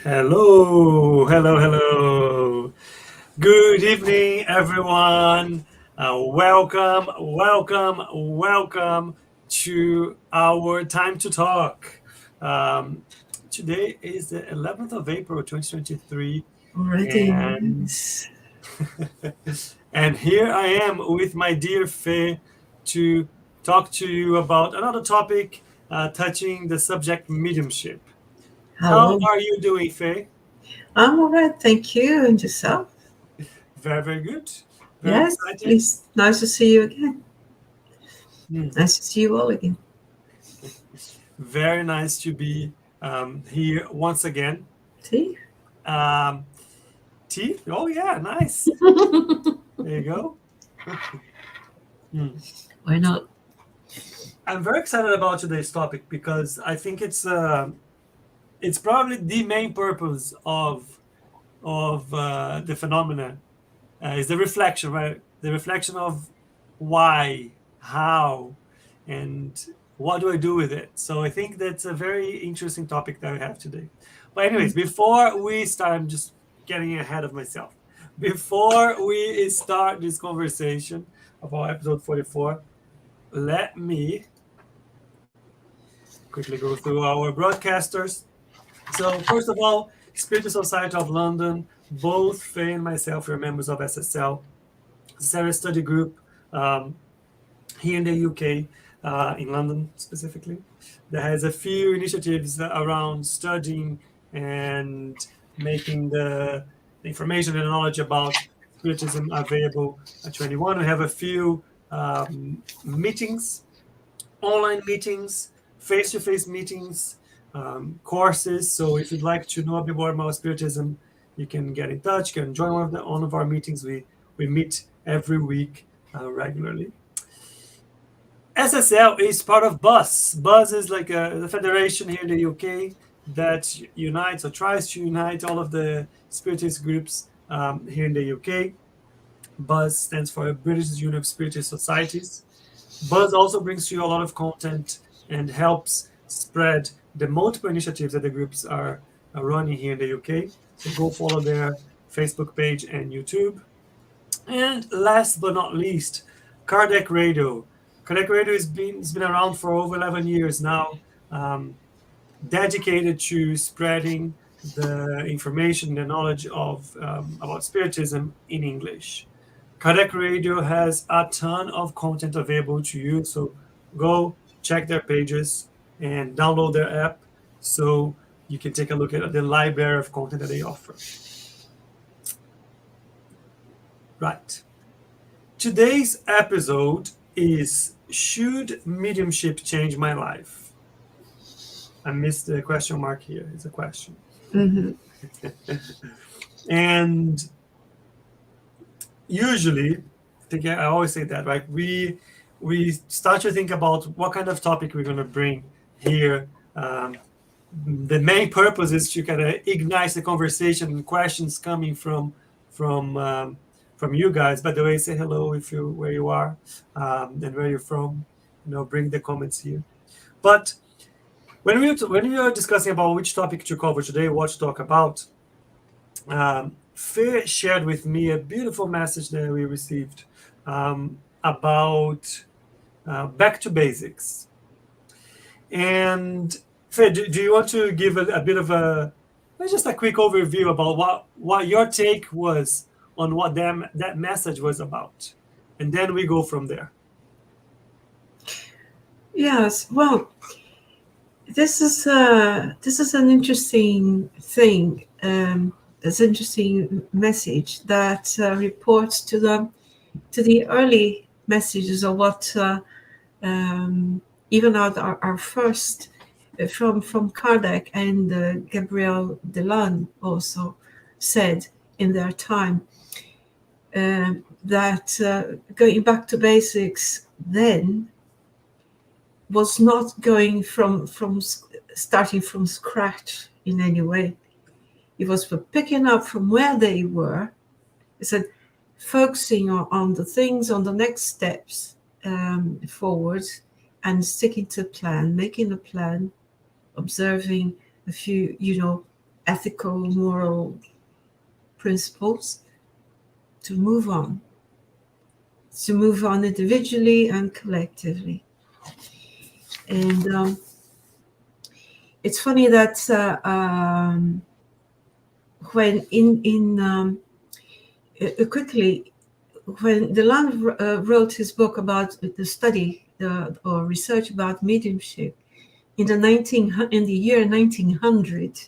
Hello, hello, hello. Good evening, everyone. Welcome to our time to talk. Um, Today is the 11th of April, 2023, Already, and yes. and here I am with my dear Faye to talk to you about another topic touching the subject mediumship. How Hello. are you doing, Faye? I'm all right, thank you. And yourself? Very, very good. Very Yes, excited. please. Nice to see you again. Hmm. Nice to see you all again. Very nice to be here once again. See? Um, Tea? Oh, yeah, nice. There you go. Hmm. Why not? I'm very excited about today's topic because I think it's probably the main purpose of the phenomena is the reflection, right? The reflection of why, how, and what do I do with it? So I think that's a very interesting topic that we have today. But anyways, before we start, I'm just getting ahead of myself. Before we start this conversation about episode 44, let me quickly go through our broadcasters. So first of all, Spiritist Society of London, both Faye and myself are members of SSL. Sarah Study Group um, here in the UK, in London specifically, that has a few initiatives around studying and making the information and knowledge about Spiritism available to anyone. We have a few meetings, online meetings, face-to-face meetings, courses. So if you'd like to know a bit more about Spiritism, you can get in touch. You can join one of our meetings. We meet every week regularly. SSL is part of BUS. BUS is like the federation here in the UK that unites or tries to unite all of the Spiritist groups here in the UK. BUS stands for British Union of Spiritist Societies. Buzz also brings you a lot of content and helps spread the multiple initiatives that the groups are running here in the UK. So go follow their Facebook page and YouTube. And last but not least, Cardiac Radio. Cardiac Radio has been around for over 11 years now, um, dedicated to spreading the information, the knowledge of about Spiritism in English. Cardiac Radio has a ton of content available to you, so go check their pages and download their app so you can take a look at the library of content that they offer. Right. Today's episode is Should Mediumship Change My Life? I missed the question mark here. It's a question. Mm-hmm. And usually, I always say that, right? We start to think about what kind of topic we're going to bring here. The main purpose is to kind of ignite the conversation and questions coming from from you guys. By the way, say hello if you where you are and where you're from. Bring the comments here. But when we are discussing about which topic to cover today, what to talk about, Faye shared with me a beautiful message that we received about back to basics. And Faye, do you want to give a bit of just a quick overview about what your take was on what that message was about, and then we go from there. Yes, well, this is an interesting thing. It's an interesting message that reports to the early messages of what even our first from Kardec and Gabriel Delan also said in their time that going back to basics then was not going from starting from scratch in any way. It was for picking up from where they were. It said focusing on the things, on the next steps forward, and sticking to plan, making a plan, observing a few, ethical, moral principles to move on individually and collectively. And it's funny that when quickly, when Deland wrote his book about the study or research about mediumship in the year 1900,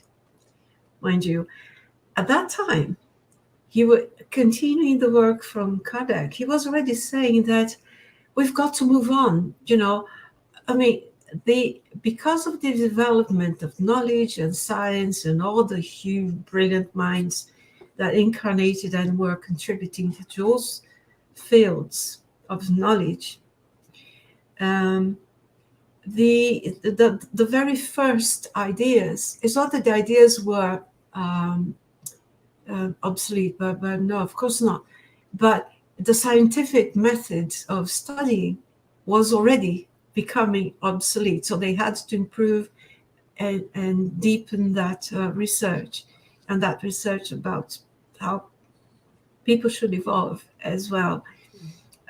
mind you, at that time he was continuing the work from Kardec. He was already saying that we've got to move on. I mean, because of the development of knowledge and science and all the huge, brilliant minds that incarnated and were contributing to those fields of knowledge, the very first ideas, it's not that the ideas were obsolete, but no, of course not. But the scientific method of studying was already becoming obsolete, so they had to improve and deepen that research, and that research about how people should evolve as well.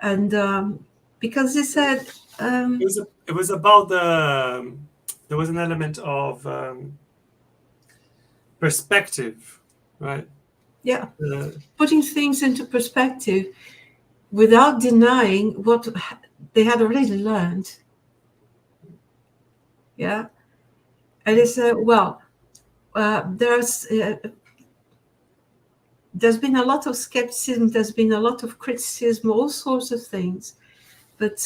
And because they said it was about there was an element of perspective, right? Yeah, putting things into perspective without denying what they had already learned. Yeah, and they said, well, there's been a lot of skepticism, there's been a lot of criticism, all sorts of things, but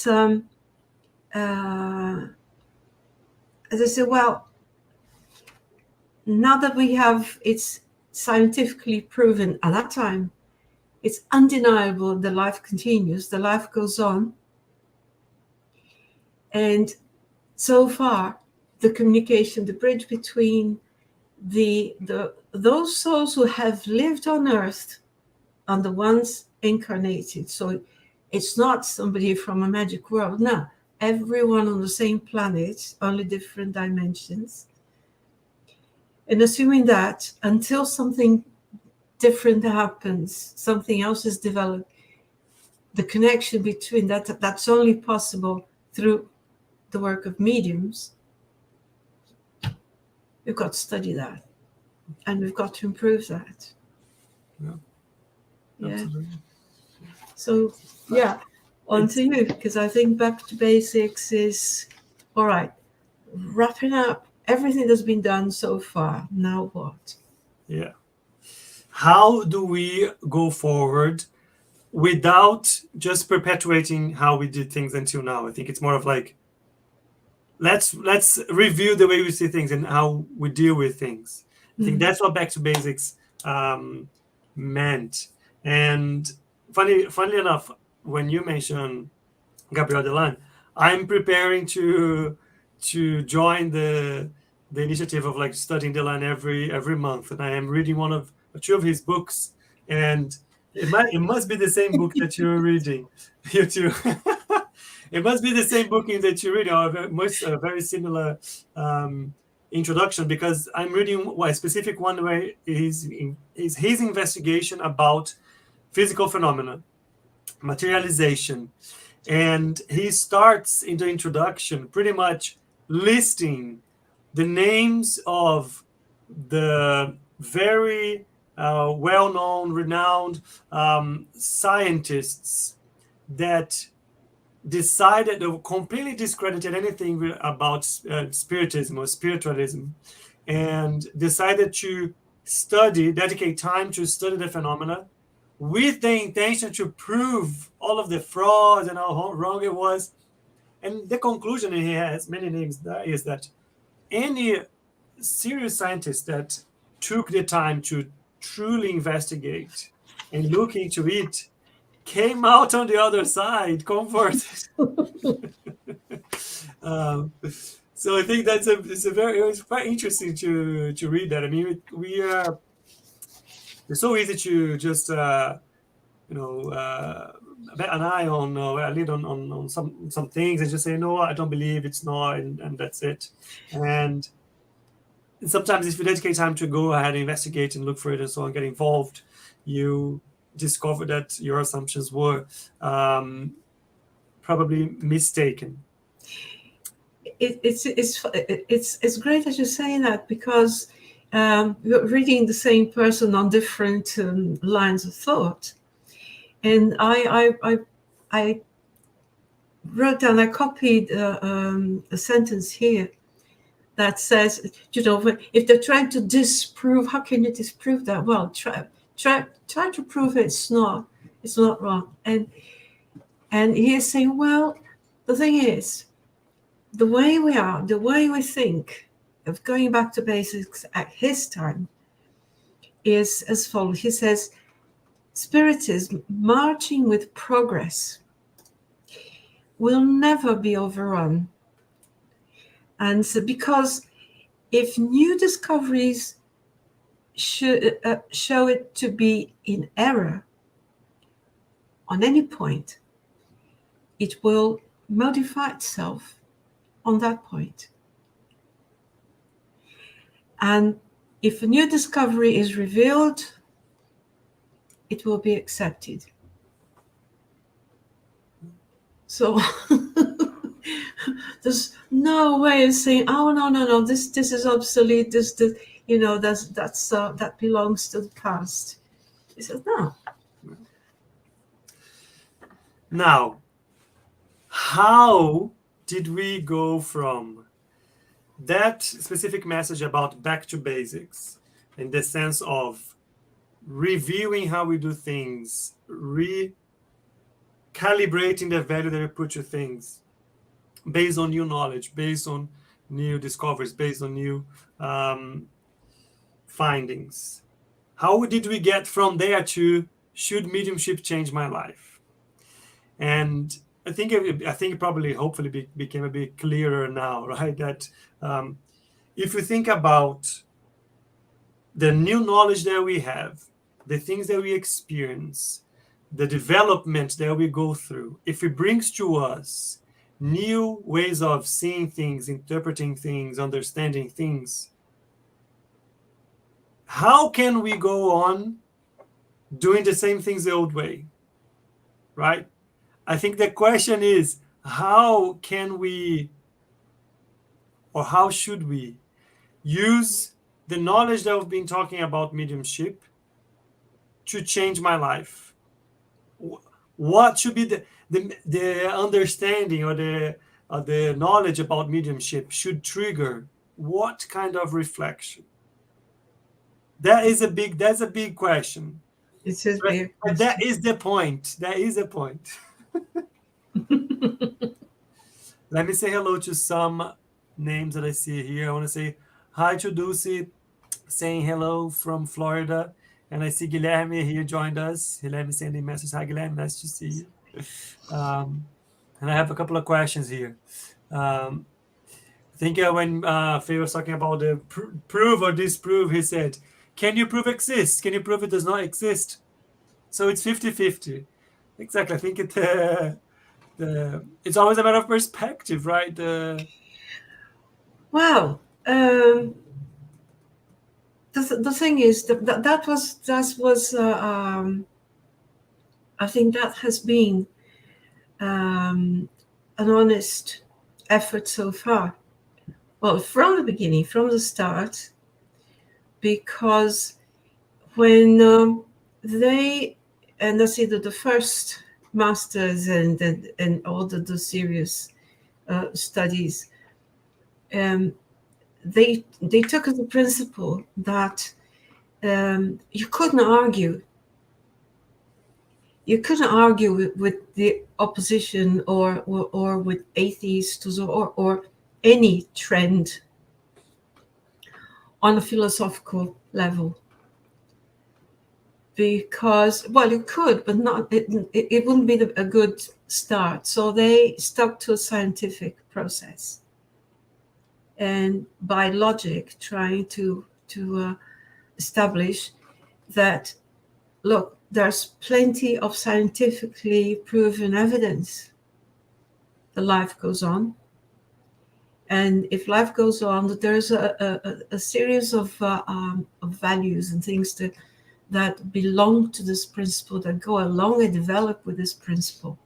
as I said, well, now that we have it's scientifically proven at that time, it's undeniable the life continues, the life goes on. And so far, the communication, the bridge between those souls who have lived on Earth and the ones incarnated. So it's not somebody from a magic world. No, everyone on the same planet, only different dimensions. And assuming that until something different happens, something else is developed, the connection between that's only possible through the work of mediums. We've got to study that, and we've got to improve that. Yeah. Absolutely. So on to you, because I think back to basics is all right. Wrapping up everything that's been done so far. Now what? Yeah. How do we go forward without just perpetuating how we did things until now? I think it's more of like, let's review the way we see things and how we deal with things. I think that's what back to basics meant. And funnily enough, when you mentioned Gabriel Delan, I'm preparing to join the initiative of like studying Delan every month, and I am reading one of two of his books, and it must be the same book that you're reading. You too. It must be the same book that you're reading, or a very similar introduction, because I'm reading a specific one where is his investigation about physical phenomena, materialization, and he starts in the introduction pretty much listing the names of the very well-known, renowned scientists that decided or completely discredited anything about spiritism or spiritualism, and decided to dedicate time to study the phenomena with the intention to prove all of the frauds and how wrong it was. And the conclusion, he has many names, is that any serious scientist that took the time to truly investigate and look into it came out on the other side converted. So I think it's quite interesting to read that. I mean, it's so easy to just bet an eye on a lid on some things and just say, no, I don't believe, it's not, and that's it. And sometimes if you dedicate time to go ahead and investigate and look for it and so on, get involved, you discover that your assumptions were probably mistaken. It's great that you're saying that, because we're reading the same person on different lines of thought. And I wrote down, I copied a sentence here that says, if they're trying to disprove, how can you disprove that? Well, try to prove it's not wrong. And he's saying, well, the thing is, the way we are, the way we think, of going back to basics at his time, is as follows. He says, Spiritism, marching with progress, will never be overrun. And so, because if new discoveries should show it to be in error on any point, it will modify itself on that point. And if a new discovery is revealed, it will be accepted. So there's no way of saying, oh, no, this is obsolete, that belongs to the past. He says, no. Now, how did we go from that specific message about back to basics, in the sense of reviewing how we do things, recalibrating the value that we put to things based on new knowledge, based on new discoveries, based on new findings? How did we get from there to, should mediumship change my life? And I think it probably, hopefully, became a bit clearer now, right? That if you think about the new knowledge that we have, the things that we experience, the development that we go through, if it brings to us new ways of seeing things, interpreting things, understanding things, how can we go on doing the same things the old way, right? I think the question is, how can we, or how should we, use the knowledge that we've been talking about mediumship to change my life? What should be the understanding, or the knowledge about mediumship should trigger what kind of reflection? That's a big question. It's a big but that is the point. Let me say hello to some names that I see here. I want to say hi to Dulce, saying hello from Florida. And I see Guilherme here joined us. Guilherme sending message. Hi, Guilherme. Nice to see you. And I have a couple of questions here. I think when Faye was talking about the prove or disprove, he said, can you prove exists? Can you prove it does not exist? So it's 50-50. Exactly. I think it's always a matter of perspective, right? Wow. The thing is that was I think that has been an honest effort so far. Well, from the beginning, from the start, because when they, and I see that the first masters and all the serious studies, they took the principle that you couldn't argue with the opposition or with atheists or any trend on a philosophical level, because, well, you could, but not it wouldn't be a good start. So they stuck to a scientific process, and by logic trying to establish that, look, there's plenty of scientifically proven evidence the life goes on, And if life goes on, there's a series of values and things that belong to this principle, that go along and develop with this principle.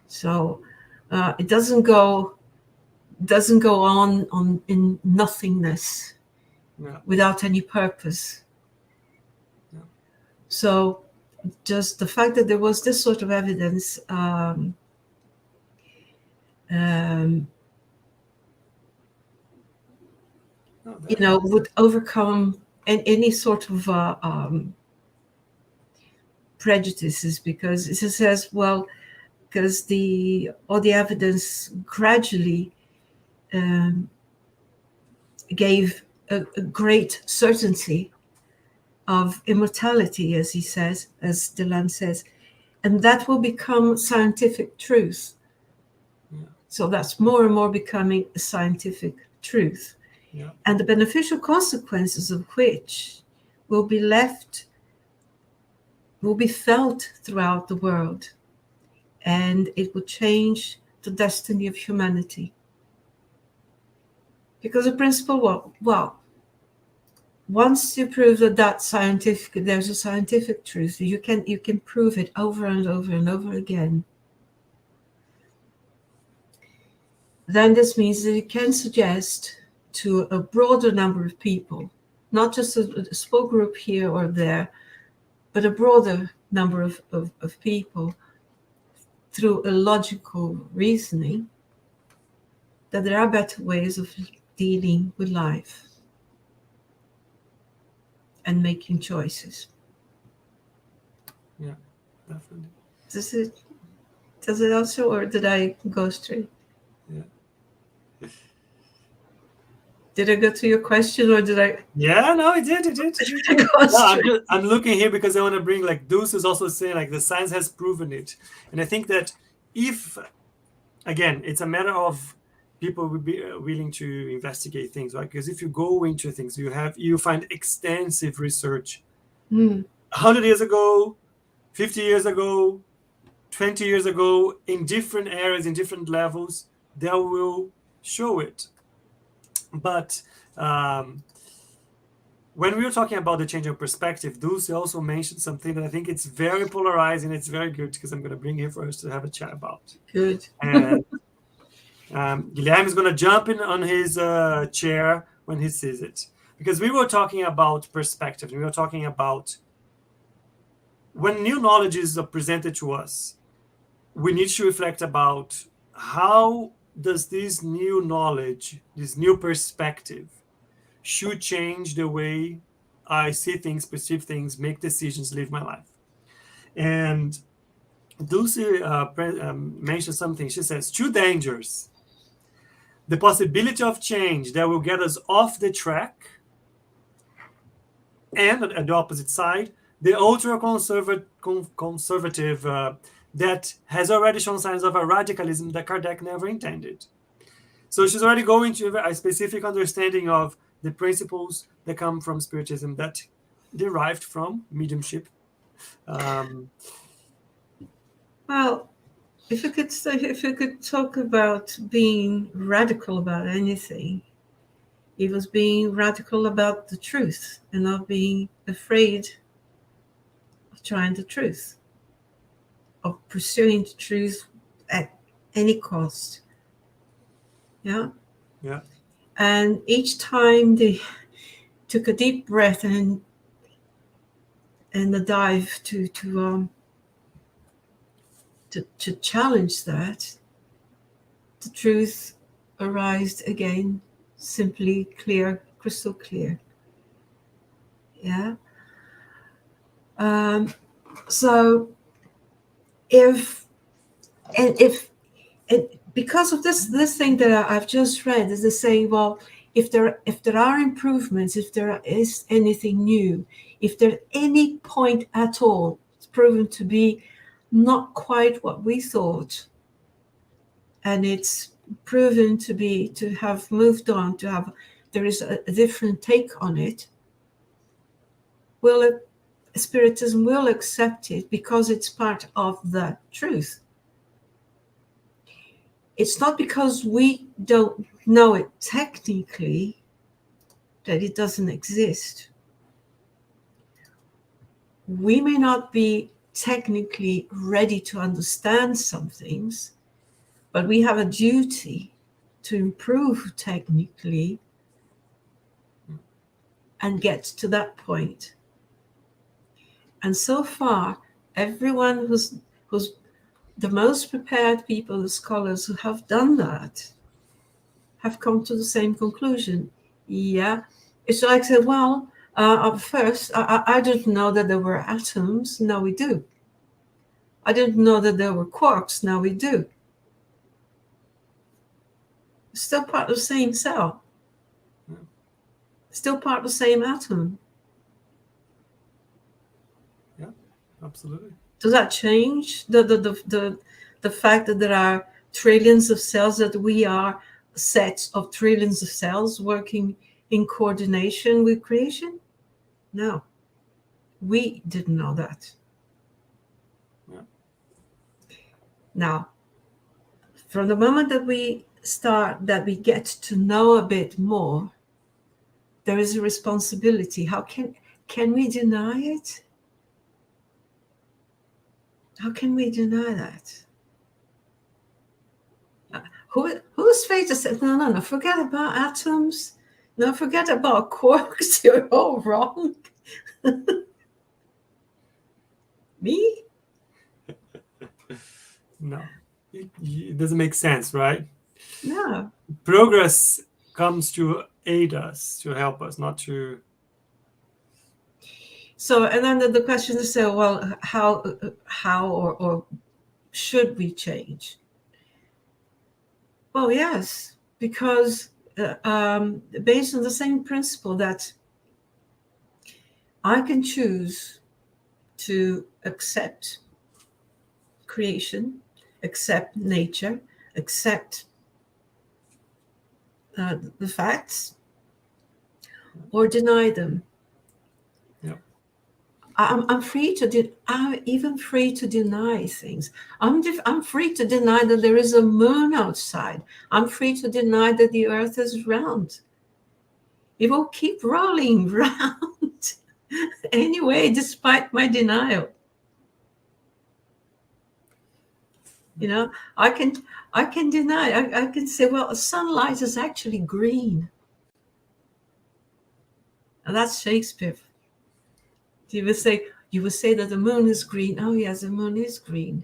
So it doesn't go on in nothingness, without any purpose. So just the fact that there was this sort of evidence would overcome any sort of prejudices, because it says, well, because all the evidence gradually gave a great certainty of immortality, as he says, as Deland says, and that will become scientific truth. So that's more and more becoming a scientific truth. And the beneficial consequences of which will be felt throughout the world, and it will change the destiny of humanity. Because the principle, well, once you prove that there's a scientific truth, you can prove it over and over and over again. Then this means that you can suggest to a broader number of people, not just a small group here or there, but a broader number of people, through a logical reasoning, that there are better ways of dealing with life and making choices. Yeah, definitely. Does it also, or did I go straight? Yeah. Did I go to your question, or did I? Yeah, no, it did. No, I'm looking here because I want to bring, like, Deuce is also saying, like, the science has proven it. And I think that if, again, it's a matter of people would be willing to investigate things, right? Because if you go into things, you find extensive research. 100 years ago, 50 years ago, 20 years ago, in different areas, in different levels, that will show it. But when we were talking about the change of perspective, Dulce also mentioned something that I think it's very polarizing. It's very good, because I'm going to bring here for us to have a chat about. Good. And Guilherme is going to jump in on his chair when he sees it. Because we were talking about perspective. We were talking about when new knowledge is presented to us, we need to reflect about how does this new knowledge, this new perspective, should change the way I see things, perceive things, make decisions, live my life. And Dulce mentioned something. She says, 2 dangers. The possibility of change that will get us off the track, and at the opposite side, the ultra-conservative that has already shown signs of a radicalism that Kardec never intended. So she's already going to a specific understanding of the principles that come from Spiritism that derived from mediumship. Well, if you could talk about being radical about anything, it was being radical about the truth and not being afraid of trying the truth, of pursuing the truth at any cost. Yeah. And each time they took a deep breath and a dive to challenge that, the truth arose again, simply clear, crystal clear. Yeah. So because of this thing that I've just read, is the saying, well, if there are improvements, if there is anything new, if there's any point at all, it's proven to be not quite what we thought, and it's proven to have moved on, there is a different take on it, Spiritism will accept it because it's part of the truth. it's not because we don't know it technically that it doesn't exist. We may not be technically ready to understand some things, but we have a duty to improve technically and get to that point. And so far, everyone who's the most prepared people, the scholars who have done that, have come to the same conclusion. Yeah, it's like I said, well, at first, I didn't know that there were atoms. Now we do. I didn't know that there were quarks. Now we do. Still part of the same cell. Still part of the same atom. Yeah, absolutely. Does that change the fact that there are trillions of cells, that we are sets of trillions of cells working in coordination with creation? No. We didn't know that. Yeah. Now, from the moment that we get to know a bit more, there is a responsibility. How can we deny it? How can we deny that? Who's Faye to say, no, forget about atoms. No, forget about quarks. You're all wrong. Me? No, it doesn't make sense, right? No. Progress comes to aid us, to help us, not to. So, and then the question is, well, how or should we change? Well, yes, because based on the same principle that I can choose to accept creation, accept nature, accept the facts, or deny them. Yeah. I'm free to I'm even free to deny things. I'm free to deny that there is a moon outside. I'm free to deny that the earth is round. It will keep rolling round anyway, despite my denial. You know, I can deny. I can say, well, sunlight is actually green. And that's Shakespeare. You would say that the moon is green. Oh yes, the moon is green.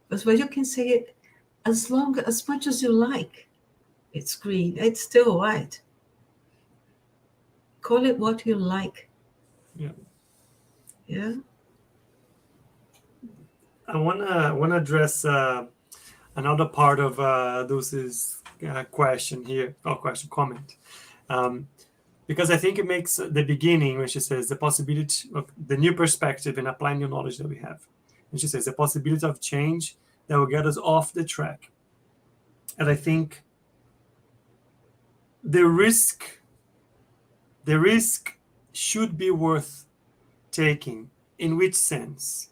But well, you can say it as much as you like. It's green. It's still white. Call it what you like. Yeah. Yeah. I wanna address another part of Dulce's question here, or comment, because I think it makes the beginning when she says the possibility of the new perspective and applying new knowledge that we have, and she says the possibility of change that will get us off the track. And I think the risk should be worth taking. In which sense?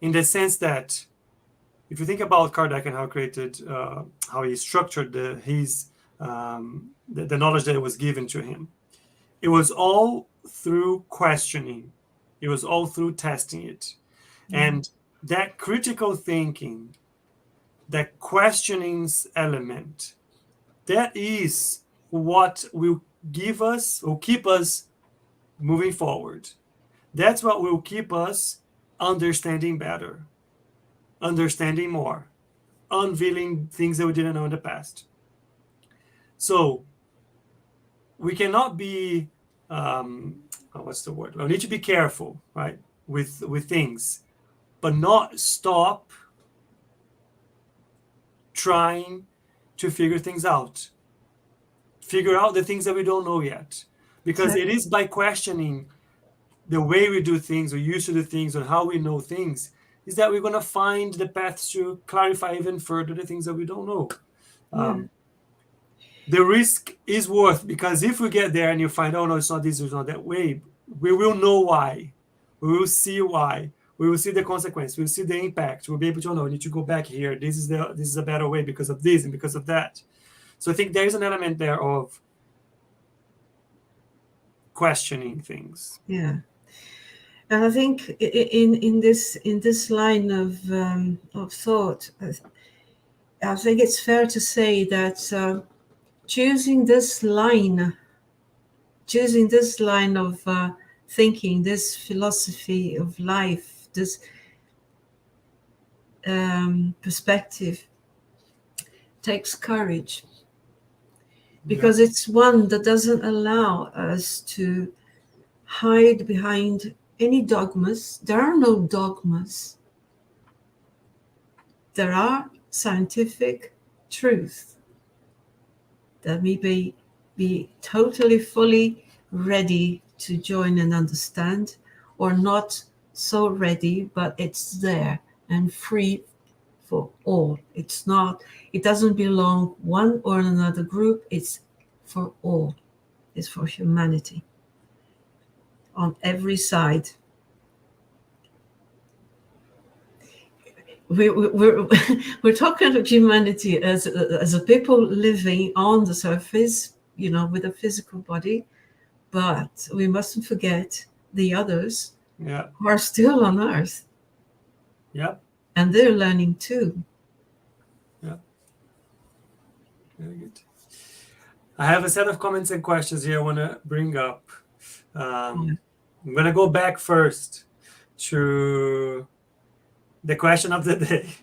In the sense that if you think about Kardec and how he structured the knowledge that was given to him, it was all through questioning. It was all through testing it. And that critical thinking, that questioning's element, that is what will give us or keep us moving forward. That's what will keep us understanding better, understanding more, unveiling things that we didn't know in the past. So we cannot be, what's the word? We need to be careful, right, with things, but not stop trying to figure things out. Figure out the things that we don't know yet. Because it is by questioning the way we do things, or used to do things, or how we know things, is that we're going to find the paths to clarify even further the things that we don't know. The risk is worth, because if we get there and you find, oh no, it's not this, it's not that way, we will know why. We will see why. we will see the consequence, we'll see the impact, we'll be able to know, we need to go back here, this is a better way because of this and because of that. So I think there is an element there of questioning things. Yeah. And I think in this line of thought, I think it's fair to say that choosing this line of thinking, this philosophy of life, this perspective, takes courage, because it's one that doesn't allow us to hide behind any dogmas. There are no dogmas. There are scientific truth that we be totally, fully ready to join and understand, or not so ready, but it's there and free for all. It doesn't belong one or another group. It's for all. It's for humanity on every side. We're talking of humanity as a people living on the surface, with a physical body, but we mustn't forget the others who are still on Earth. Yeah. And they're learning too. Yeah. Very good. I have a set of comments and questions here I want to bring up. I'm going to go back first to the question of the day.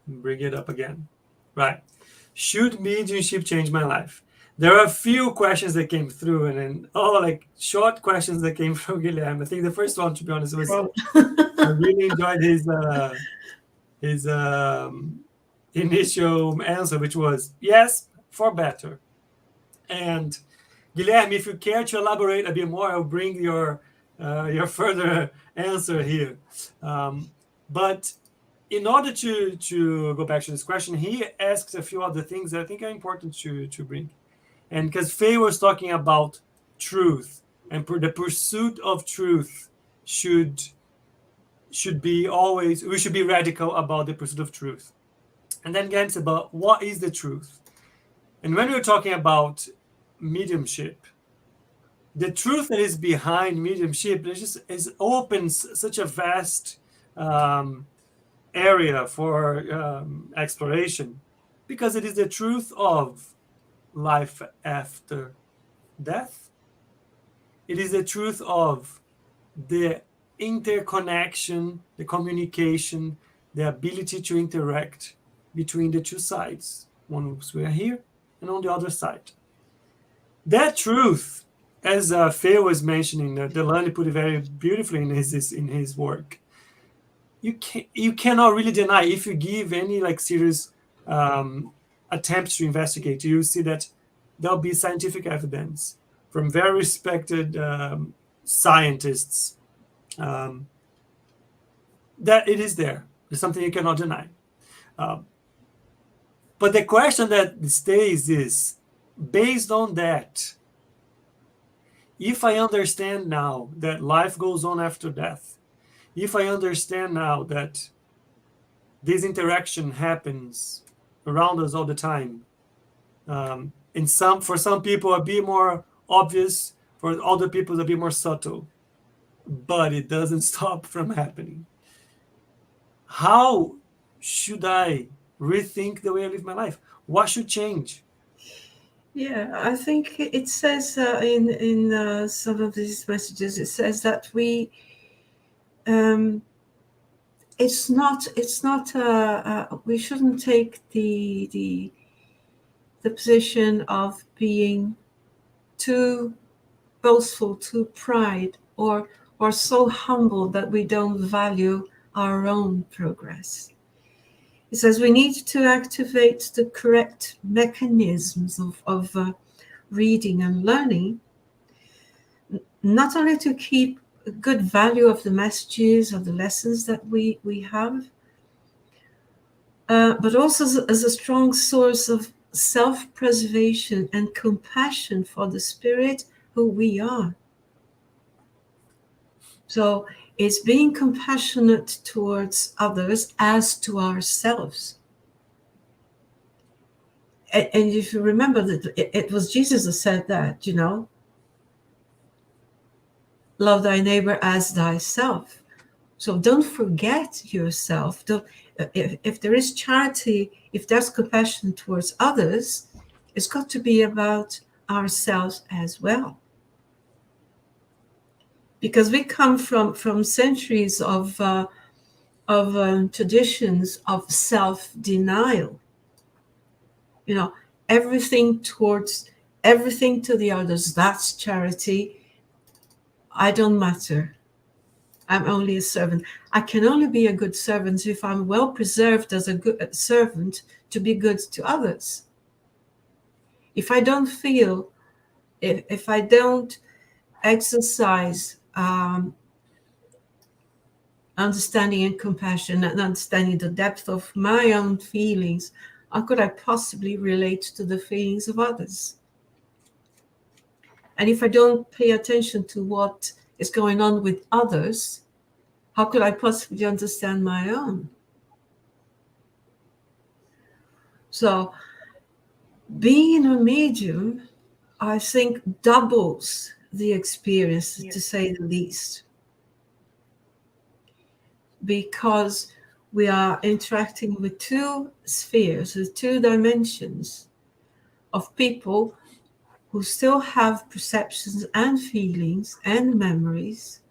Bring it up again. Right. Should mediumship change my life? There are a few questions that came through, and then like short questions that came from Guilherme. I think the first one, to be honest, was I really enjoyed his initial answer, which was yes, for better. And Guilherme, if you care to elaborate a bit more, I'll bring your further answer here. But in order to go back to this question, he asks a few other things that I think are important to bring. And because Faye was talking about truth, and the pursuit of truth should be always, we should be radical about the pursuit of truth. And then Gans about what is the truth. And when we're talking about mediumship, the truth that is behind mediumship opens such a vast area for exploration, because it is the truth of life after death. It is the truth of the interconnection, the communication, the ability to interact between the two sides. Once we are here and on the other side. That truth, as Faye was mentioning, Delany put it very beautifully in his work. You cannot really deny. If you give any serious attempts to investigate, you see that there'll be scientific evidence from very respected scientists that it is there. It's something you cannot deny. But the question that stays is, based on that, if I understand now that life goes on after death, if I understand now that this interaction happens around us all the time, for some people a bit more obvious, for other people a bit more subtle, but it doesn't stop from happening. How should I rethink the way I live my life? What should change? Yeah, I think it says in some of these messages, it says that we we shouldn't take the position of being too boastful, too pride, or so humble that we don't value our own progress. It says we need to activate the correct mechanisms of reading and learning, not only to keep a good value of the messages, of the lessons that we have, but also as a strong source of self-preservation and compassion for the spirit who we are. So is being compassionate towards others as to ourselves. And if you remember that it was Jesus who said that, love thy neighbor as thyself. So don't forget yourself. If there is charity, if there's compassion towards others, it's got to be about ourselves as well. Because we come from centuries of traditions of self-denial. Everything to the others, that's charity. I don't matter. I'm only a servant. I can only be a good servant if I'm well preserved as a good servant to be good to others. If I don't feel, if I don't exercise understanding and compassion and understanding the depth of my own feelings, how could I possibly relate to the feelings of others? And if I don't pay attention to what is going on with others, how could I possibly understand my own? So being a medium, I think, doubles the experience, to say the least. Because we are interacting with two spheres, with two dimensions of people who still have perceptions and feelings and memories,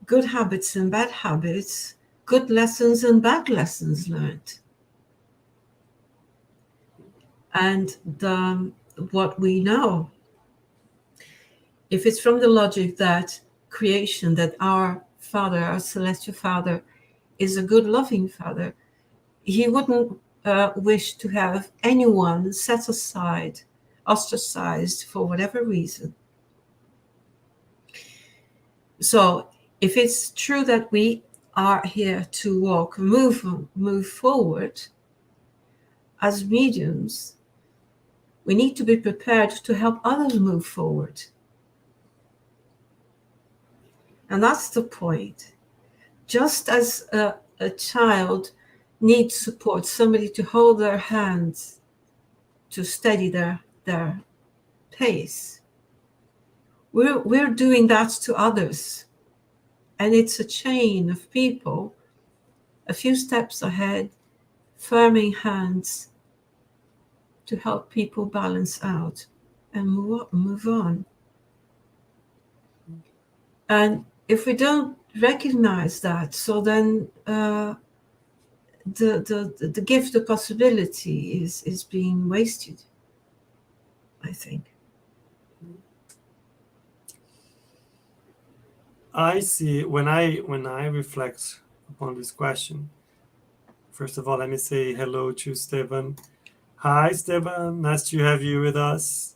good habits and bad habits, good lessons and bad lessons learned. And what we know, if it's from the logic that creation, that our Father, our Celestial Father, is a good, loving Father, he wouldn't wish to have anyone set aside, ostracized for whatever reason. So if it's true that we are here to walk, move forward as mediums, we need to be prepared to help others move forward. And that's the point. Just as a child needs support, somebody to hold their hands to steady their pace, we're doing that to others. And it's a chain of people, a few steps ahead, firming hands to help people balance out and move on. And if we don't recognize that, so then the gift of possibility is being wasted, I think. I see, when I reflect upon this question, first of all, let me say hello to Stephen. Hi, Stephen. Nice to have you with us.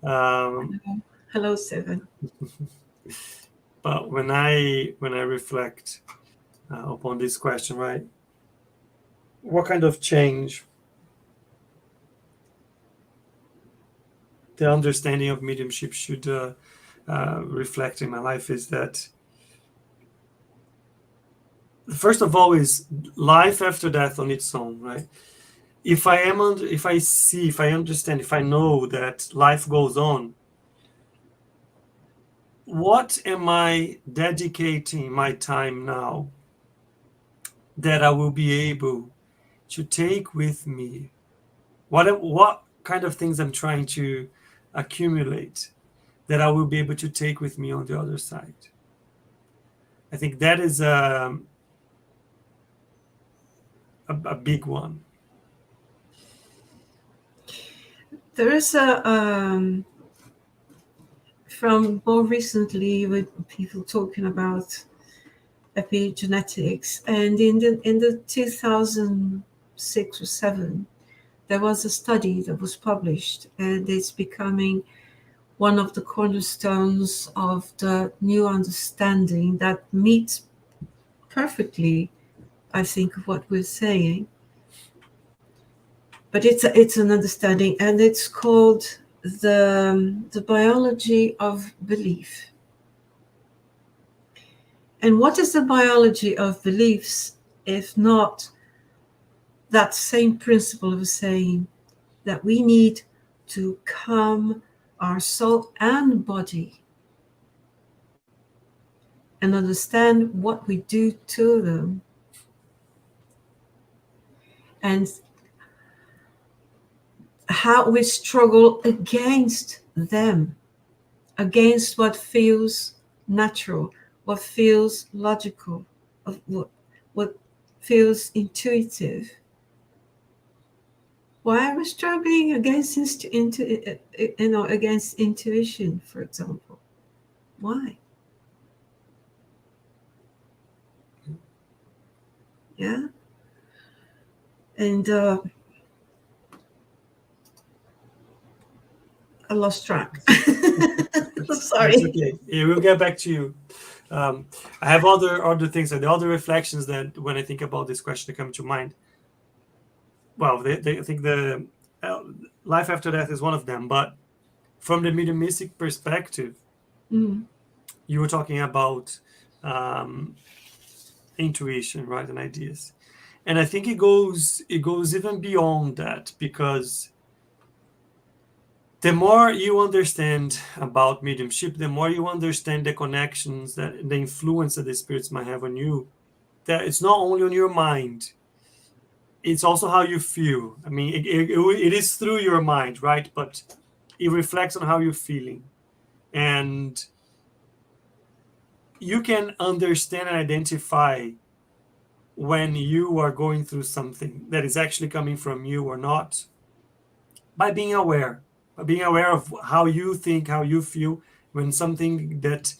Hello, Stephen. But when I reflect upon this question, right, what kind of change the understanding of mediumship should reflect in my life is that, first of all, is life after death on its own, right? If I understand, if I know that life goes on, what am I dedicating my time now that I will be able to take with me? What kind of things I'm trying to accumulate that I will be able to take with me on the other side? I think that is a big one. There is from more recently with people talking about epigenetics, and in the 2006 or 7, there was a study that was published, and it's becoming one of the cornerstones of the new understanding that meets perfectly, I think, of what we're saying. But it's an understanding, and it's called the biology of belief. And what is the biology of beliefs if not that same principle of saying that we need to calm our soul and body and understand what we do to them, and how we struggle against them, against what feels natural, what feels logical, of what feels intuitive. Why are we struggling against against intuition, for example? Why? Yeah. And I lost track. Sorry. It's okay. Yeah, we'll get back to you. I have other things and the other reflections that when I think about this question that come to mind. Well, I think the life after death is one of them, but from the mediumistic perspective, you were talking about intuition, right, and ideas, and I think it goes even beyond that, because the more you understand about mediumship, the more you understand the connections, that the influence that the spirits might have on you, that it's not only on your mind, it's also how you feel. I mean, it is through your mind, right? But it reflects on how you're feeling. And you can understand and identify when you are going through something that is actually coming from you or not by being aware of how you think, how you feel when something that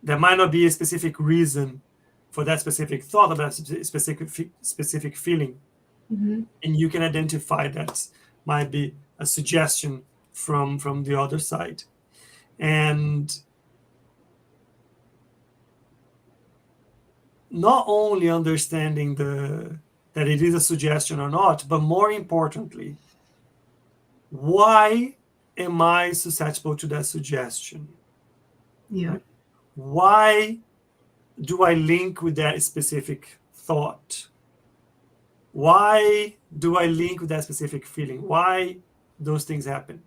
might not be a specific reason for that specific thought or that specific feeling. Mm-hmm. And you can identify that might be a suggestion from the other side. And not only understanding that it is a suggestion or not, but more importantly, why am I susceptible to that suggestion? Yeah. Right? Why do I link with that specific thought? Why do I link with that specific feeling? Why those things happen?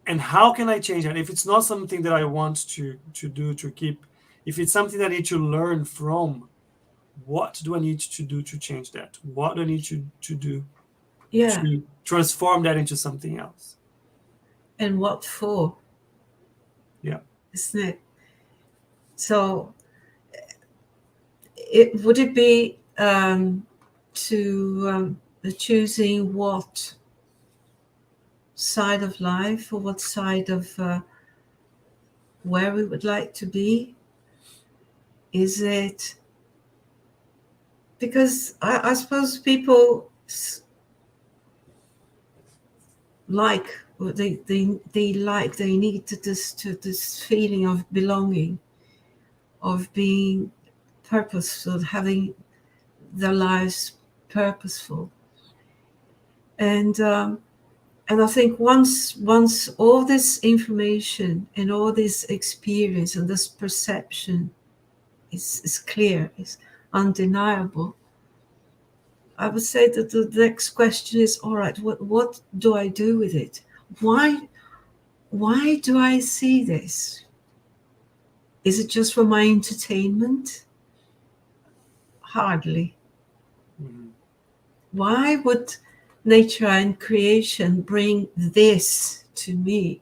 And how can I change that? If it's not something that I want to do, to keep, if it's something that I need to learn from, what do I need to do to change that? What do I need to do to transform that into something else? And what for? Yeah. Isn't it? So would it be to choosing what side of life, or what side of where we would like to be? Is it because I suppose people they need this feeling of belonging, of being purposeful, having their lives purposeful, and I think once all this information and all this experience and this perception is clear, is undeniable, I would say that the next question is, all right, what do I do with it? Why do I see this? Is it just for my entertainment? Hardly. Mm-hmm. Why would nature and creation bring this to me?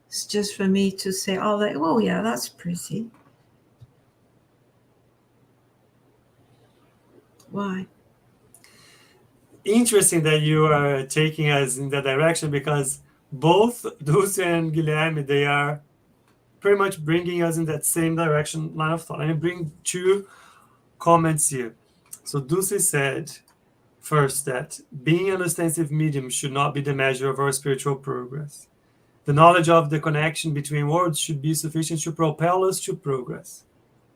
It's just for me to say, oh yeah, that's pretty. Why? Interesting that you are taking us in that direction, because both Dulce and Guilherme, they are pretty much bringing us in that same direction, line of thought. And I bring two comments here. So Dulce said first that being an ostensive medium should not be the measure of our spiritual progress. The knowledge of the connection between worlds should be sufficient to propel us to progress,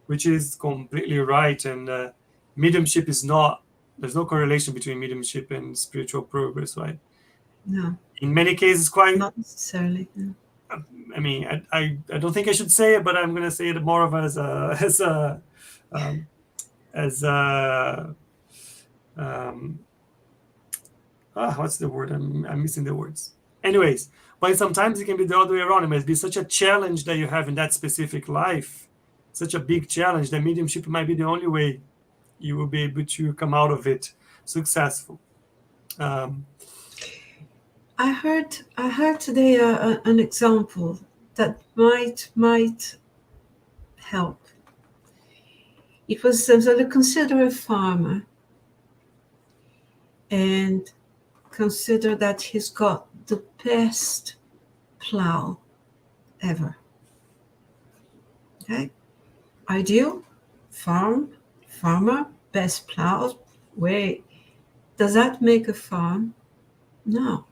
which is completely right. And mediumship is not, there's no correlation between mediumship and spiritual progress, right? No. In many cases, quite not necessarily. No. I mean, I don't think I should say it, but I'm going to say it more of as a um, as a what's the word? I'm missing the words. Anyways, but sometimes it can be the other way around. It might be such a challenge that you have in that specific life, such a big challenge that mediumship might be the only way you will be able to come out of it successful. I heard today an example that might help. It was so consider a farmer and consider that he's got the best plow ever. Okay, ideal farmer, best plow. Wait, does that make a farm? No,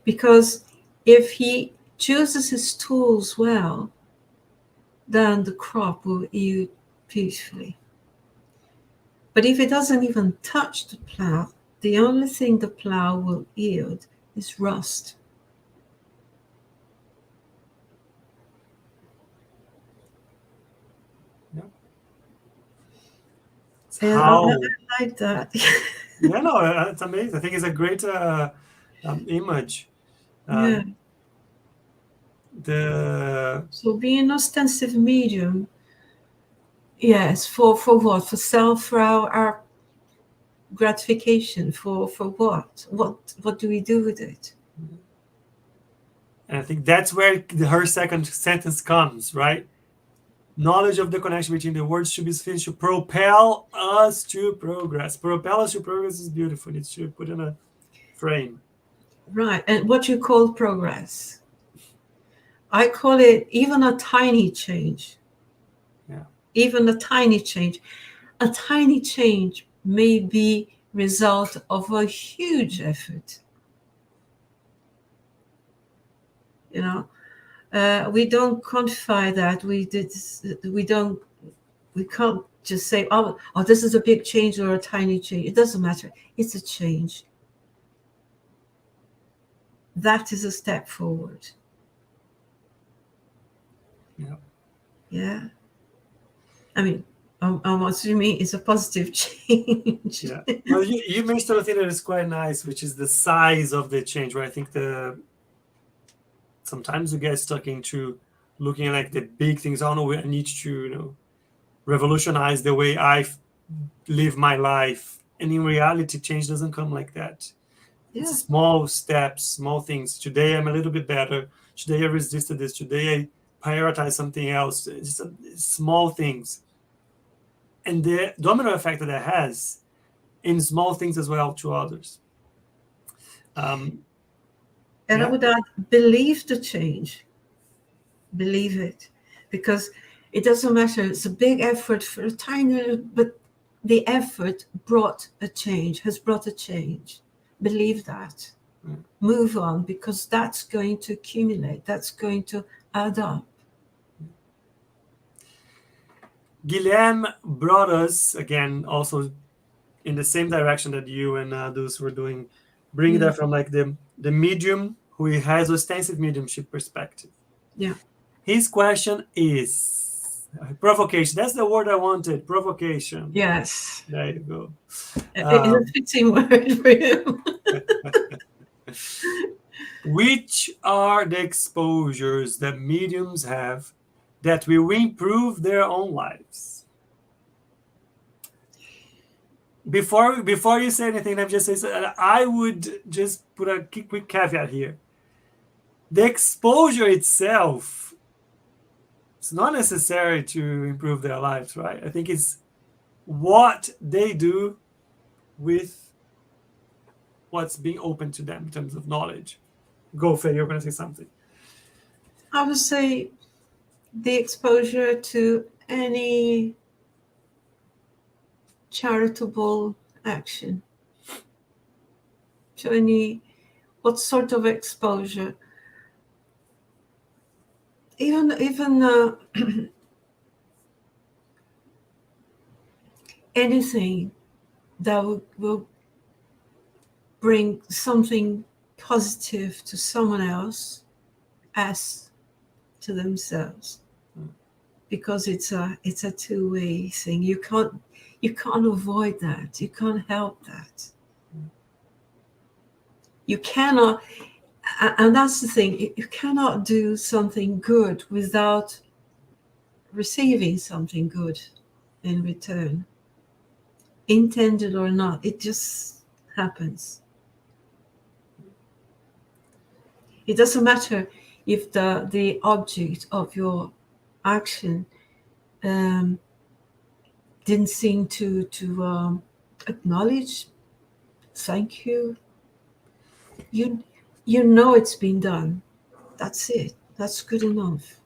because if he chooses his tools well, then the crop will yield peacefully. But if it doesn't even touch the plow, the only thing the plow will yield is rust. Yeah. And I like that. Yeah, no, it's amazing. I think it's a great image. Yeah. So being an ostensive medium, yes, for what? For self, for our gratification, for what? What do we do with it? And I think that's where her second sentence comes, right? Knowledge of the connection between the words should be sufficient to propel us to progress. Propel us to progress is beautiful. It should put in a frame. Right. And what you call progress? I call it even a tiny change. Yeah. Even a tiny change. A tiny change may be result of a huge effort. You know, we don't quantify that. We can't just say, oh, this is a big change or a tiny change. It doesn't matter. It's a change. That is a step forward. Yeah. Yeah. I mean, I'm assuming it's a positive change. Yeah. Well, you mentioned something that is quite nice, which is the size of the change, right? I think sometimes we get stuck into looking at like the big things. Oh no, I need to, revolutionize the way I live my life. And in reality, change doesn't come like that. Yeah. It's small steps, small things. Today I'm a little bit better. Today I resisted this. Today I prioritize something else. It's just small things. And the domino effect that it has in small things as well to others. And yeah. I would add, believe the change. Believe it. Because it doesn't matter. It's a big effort for a tiny, but the effort has brought a change. Believe that. Move on, because that's going to accumulate. That's going to add up. Guilherme brought us, again, also in the same direction that you and those were doing, bringing that from like the medium who has ostensive mediumship perspective. Yeah. His question is provocation. That's the word I wanted. Provocation. Yes. There you go. It's a fitting word for him. Which are the exposures that mediums have that will improve their own lives? Before you say anything, let me just say, I would just put a quick caveat here. The exposure itself, it's not necessary to improve their lives, right? I think it's what they do with what's being open to them in terms of knowledge. Go, Faye, you're going to say something. I would say the exposure to any charitable action. To what sort of exposure? Even anything that will bring something positive to someone else, as to themselves, because it's a two-way thing. You can't avoid that. You can't help that. You cannot, and that's the thing. You cannot do something good without receiving something good in return, intended or not. It just happens. It doesn't matter if the object of your action didn't seem to acknowledge, thank you. You know it's been done. That's it. That's good enough.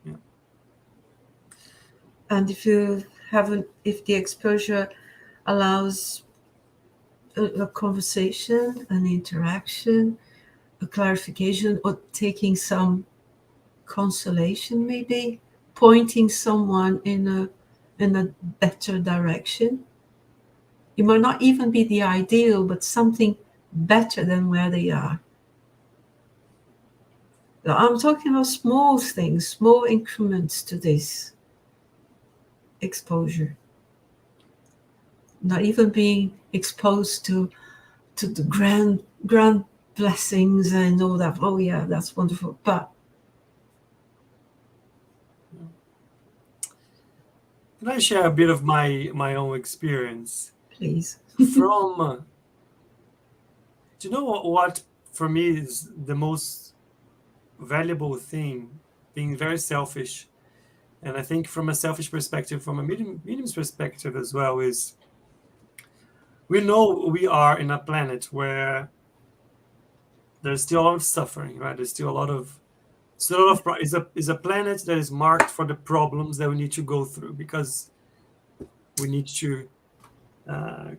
Yeah. And if the exposure allows a conversation, an interaction, a clarification, or taking some consolation, maybe pointing someone in a better direction. It might not even be the ideal, but something better than where they are. I'm talking about small things, small increments to this exposure. Not even being exposed to the grand blessings and all that. Oh yeah, that's wonderful. But can I share a bit of my own experience? please. From do you know what for me is the most valuable thing? Being very selfish, and I think from a selfish perspective, from a medium's perspective as well, is we know we are in a planet where there's still a lot of suffering, right? There's still a lot of is a planet that is marked for the problems that we need to go through, because we need to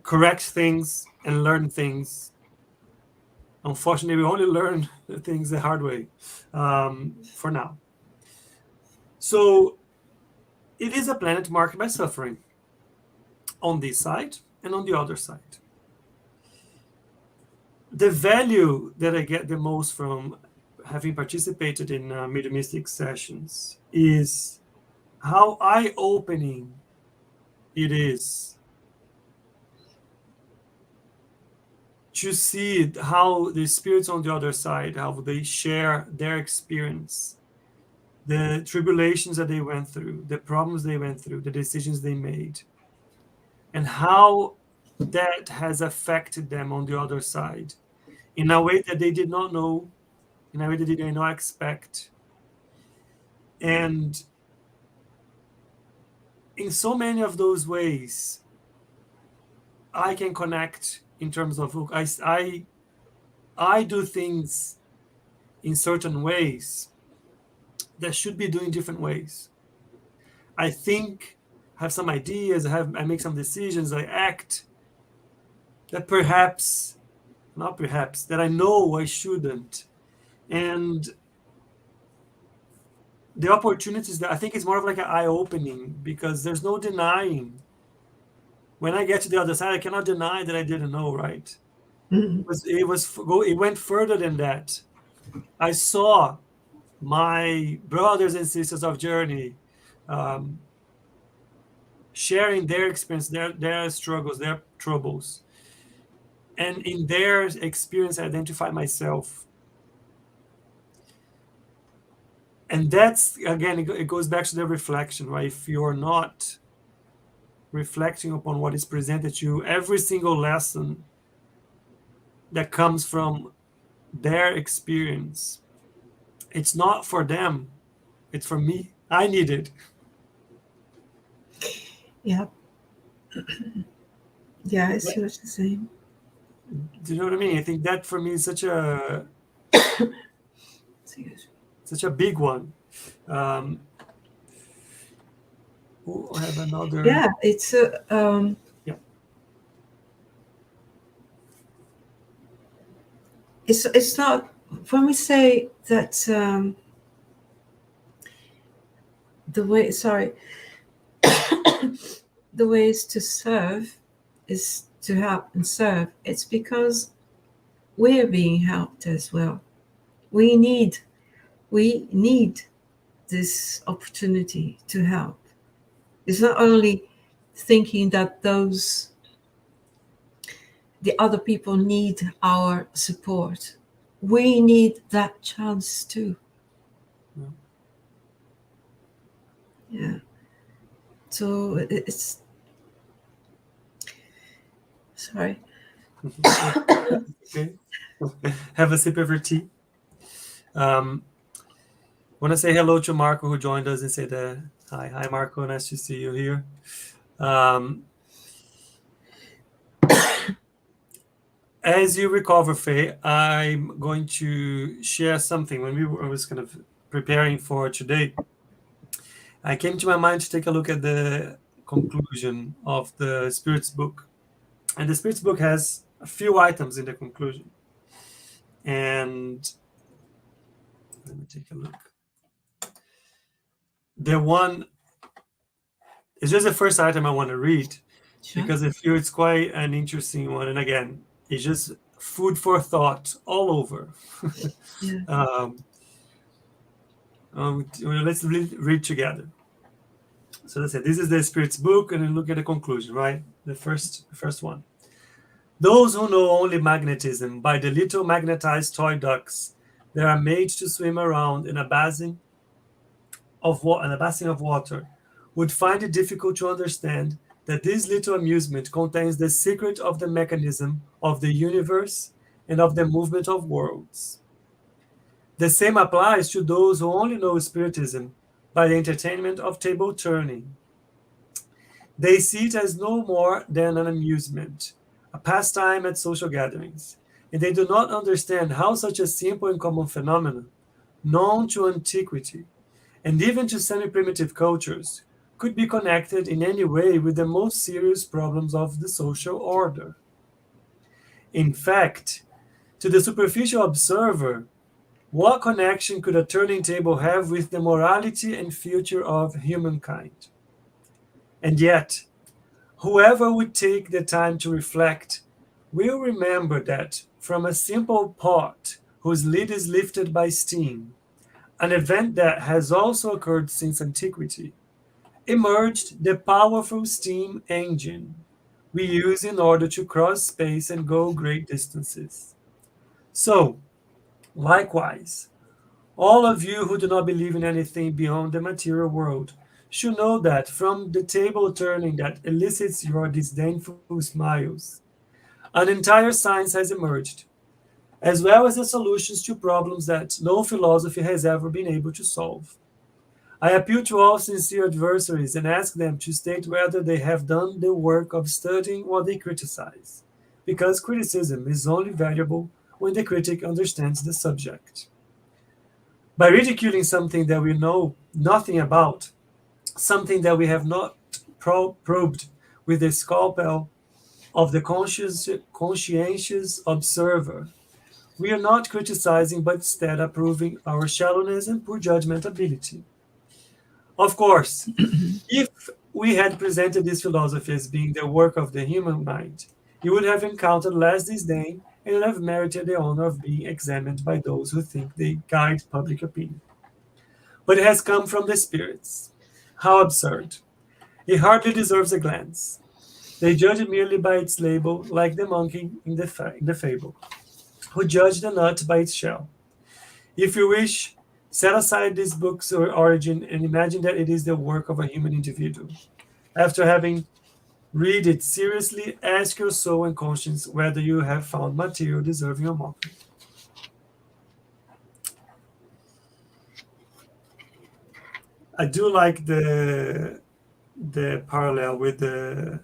correct things and learn things. Unfortunately, we only learn things the hard way for now. So it is a planet marked by suffering on this side and on the other side. The value that I get the most from having participated in mediumistic sessions is how eye-opening it is to see how the spirits on the other side, how they share their experience, the tribulations that they went through, the problems they went through, the decisions they made, and how that has affected them on the other side in a way that they did not know, in a way that they did not expect. And in so many of those ways, I can connect in terms of, look, I do things in certain ways that should be doing different ways. I think, have some ideas, I make some decisions, I act that that I know I shouldn't. And the opportunities that I think is more of like an eye-opening, because there's no denying. When I get to the other side, I cannot deny that I didn't know, right? It went further than that. I saw my brothers and sisters of journey sharing their experience, their struggles, their troubles, and in their experience, I identify myself. And that's, again, it goes back to the reflection, right? If you're not reflecting upon what is presented to you, every single lesson that comes from their experience, it's not for them, it's for me. I need it. Yeah. Yeah, I see what you're saying. Do you know what I mean? I think that for me is such a big one. I have another. Yeah, it's a. Yeah. It's not, when we say that the way the ways to serve is to help and serve. It's because we're being helped as well. We need this opportunity to help. It's not only thinking that the other people need our support. We need that chance too. Yeah. So it's sorry. Okay. Have a sip of your tea. Want to say hello to Marco, who joined us, and say that hi Marco, nice to see you here. As you recover, Faye, I'm going to share something. When I was kind of preparing for today, I came to my mind to take a look at the conclusion of the Spirits book. And the Spirits book has a few items in the conclusion. And let me take a look. The one is just the first item I want to read, Sure. because I feel it's quite an interesting one. And again, it's just food for thought all over. Yeah. Let's read together. So let's say this is the Spirit's book, and then look at the conclusion, right? The first one. Those who know only magnetism by the little magnetized toy ducks that are made to swim around in a basin of water would find it difficult to understand that this little amusement contains the secret of the mechanism of the universe and of the movement of worlds. The same applies to those who only know Spiritism by the entertainment of table turning. They see it as no more than an amusement, a pastime at social gatherings, and they do not understand how such a simple and common phenomenon, known to antiquity, and even to semi-primitive cultures, could be connected in any way with the most serious problems of the social order. In fact, to the superficial observer, what connection could a turning table have with the morality and future of humankind? And yet, whoever would take the time to reflect will remember that from a simple pot whose lid is lifted by steam, an event that has also occurred since antiquity, emerged the powerful steam engine we use in order to cross space and go great distances. So, likewise, all of you who do not believe in anything beyond the material world should know that from the table turning that elicits your disdainful smiles, an entire science has emerged, as well as the solutions to problems that no philosophy has ever been able to solve. I appeal to all sincere adversaries and ask them to state whether they have done the work of studying what they criticize, because criticism is only valuable when the critic understands the subject. By ridiculing something that we know nothing about, something that we have not probed with the scalpel of the conscientious observer, we are not criticizing but instead approving our shallowness and poor judgment ability. Of course, if we had presented this philosophy as being the work of the human mind, it would have encountered less disdain and would have merited the honor of being examined by those who think they guide public opinion. But it has come from the spirits. How absurd. It hardly deserves a glance. They judge it merely by its label, like the monkey in the fable, who judged the nut by its shell. If you wish, set aside this book's origin and imagine that it is the work of a human individual. After having read it seriously, ask your soul and conscience whether you have found material deserving of mockery. I do like the parallel with the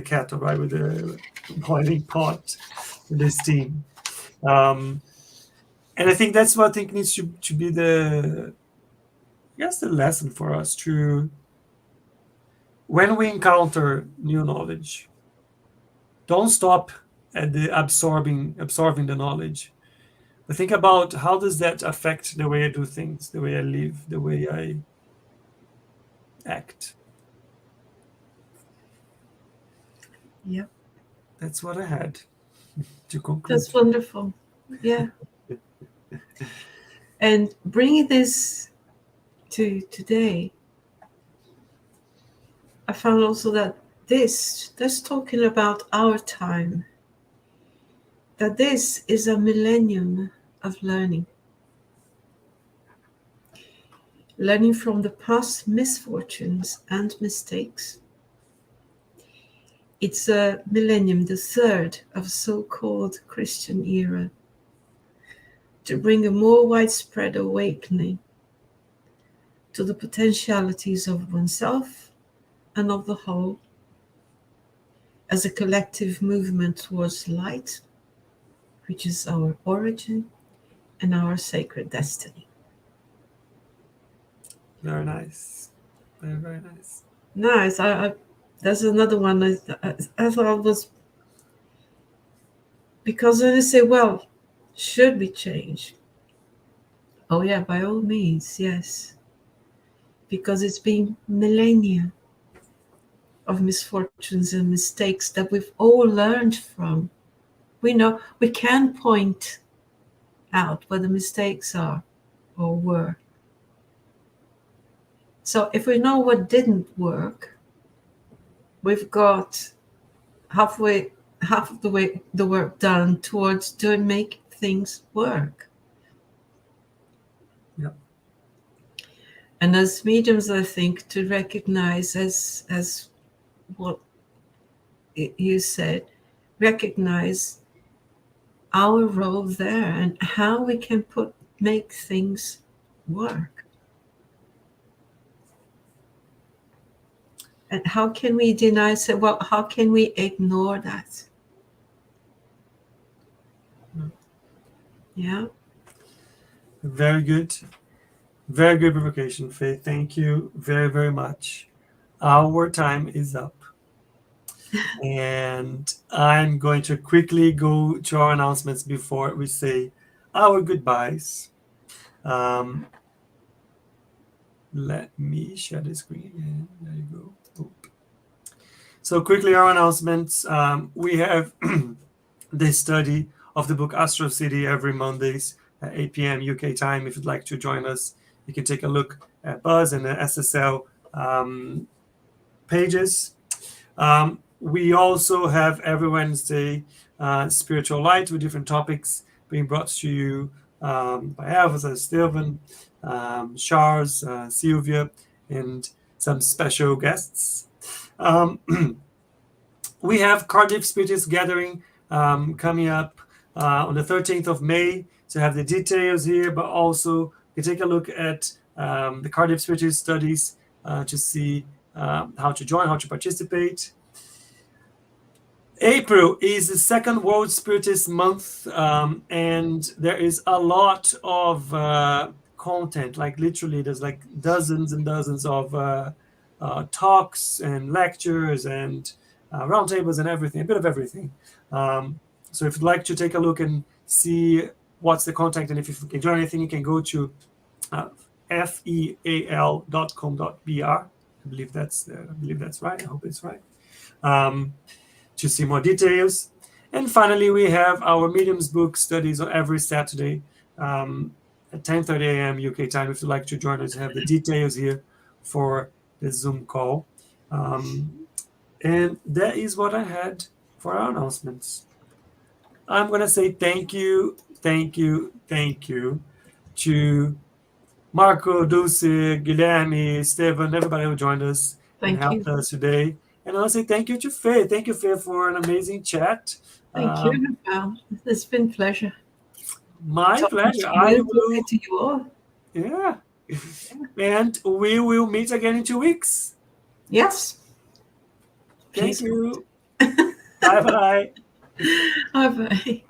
kettle, right? With the boiling pot, with the steam. And I think that's what I think needs to be the lesson for us to, when we encounter new knowledge, don't stop at the absorbing the knowledge, but think about how does that affect the way I do things, the way I live, the way I act. Yep. That's what I had to conclude. That's wonderful. Yeah. And bringing this to today, I found also that that's talking about our time, that this is a millennium of learning from the past misfortunes and mistakes. It's a millennium, the third of so-called Christian era, to bring a more widespread awakening to the potentialities of oneself and of the whole, as a collective movement towards light, which is our origin and our sacred destiny. Very nice. Very, very nice. Nice. There's another one I thought was, because when I say, well, should we change? Oh yeah, by all means, yes. Because it's been millennia of misfortunes and mistakes that we've all learned from. We know we can point out where the mistakes are or were. So if we know what didn't work, we've got half of the way the work done towards doing make things work. Yeah. And as mediums, I think to recognize as what you said, recognize our role there and how we can make things work. And how can we deny, say, well, how can we ignore that? Yeah. Very good. Very good provocation, Faye. Thank you very, very much. Our time is up. And I'm going to quickly go to our announcements before we say our goodbyes. Let me share the screen again. There you go. Oop. So quickly, our announcements. We have the study of the book Astro City every Mondays at 8 p.m. UK time. If you'd like to join us, you can take a look at Buzz and the SSL pages. We also have every Wednesday Spiritual Light with different topics being brought to you by Elvis, Stephen, Charles, Sylvia, and some special guests. We have Cardiff Spiritist Gathering coming up on the 13th of May. So have the details here, but also you can take a look at the Cardiff Spiritist studies to see how to join, how to participate. April is the second World Spiritist Month, and there is a lot of content. Like literally, there's like dozens and dozens of talks and lectures and roundtables and everything, a bit of everything. So if you'd like to take a look and see what's the contact, and if you can join anything, you can go to feal.com.br. I believe that's right. I hope it's right. To see more details. And finally, we have our mediums book studies on every Saturday at 10:30 a.m. UK time. If you'd like to join us, have the details here for the Zoom call. And that is what I had for our announcements. I'm going to say thank you to Marco, Dulce, Guilherme, Stephen, everybody who joined us and helped us today. And I'll say thank you to Faye. Thank you, Faye, for an amazing chat. Thank you, Rafael. It's been a pleasure. My pleasure. I will to you all. Yeah. And we will meet again in 2 weeks. Yes. Thank you. Bye-bye. Bye-bye.